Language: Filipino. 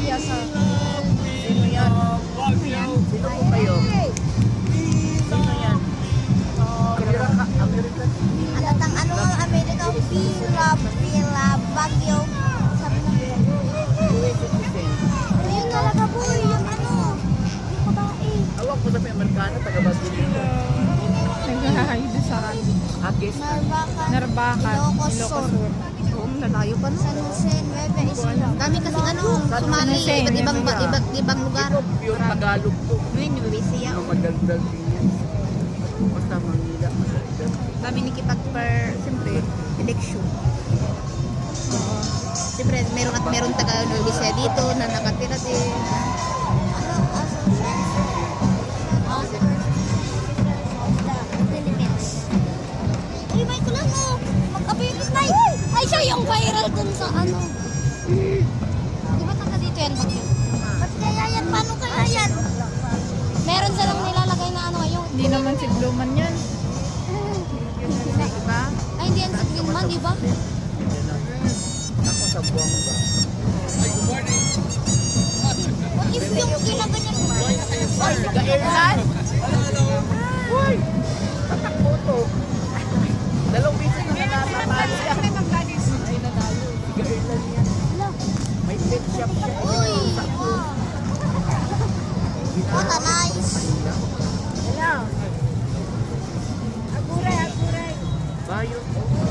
siya sa... Sino yan? Sino po kayo? Sino yan? American. Alatang ano ang Amerika? Pila, Baguio. Sabi na US citizen. yun talaga po, yung ano, yung babae. Awak po sa may Amerikano, taga-Baguio dito. Naghahayo sa Agis. Narbacan, Ilocos Ilocos Sur. Sur. Oo, malayo pa no. San Jose, Nueva Ecija. Dami kasing ano, sumali, Jose, iba't ibang lugar. Ito, pure Tagalog to. Ngayon, yung Bisaya. Ang madaldal din yan. Basta Manila, madaldal. Dami nikipag per, siyempre, election. Oo. Siyempre, meron taga Nueva Ecija dito na nakatira din. Uy, may ko lang oh. Mag-apirot na ay, siya yung viral dun sa ano. Di ba taga dito yan, Bagyo? Ba't kaya yan? Paano kaya yan? Meron silang nilalagay na ano yung... Hindi naman si Bluman yan. Diba? Ay, hindi yan sa Gilman, di ba? Ako sa buwang ba? What if yung ginaganyan mo? Ga-airline! Uy! Tatakbo to. Dalawang bisan na nanatamaan siya. Ay, nanalo. Ga-airline yan. May pet shop siya. Uy! What a nice! Bayo.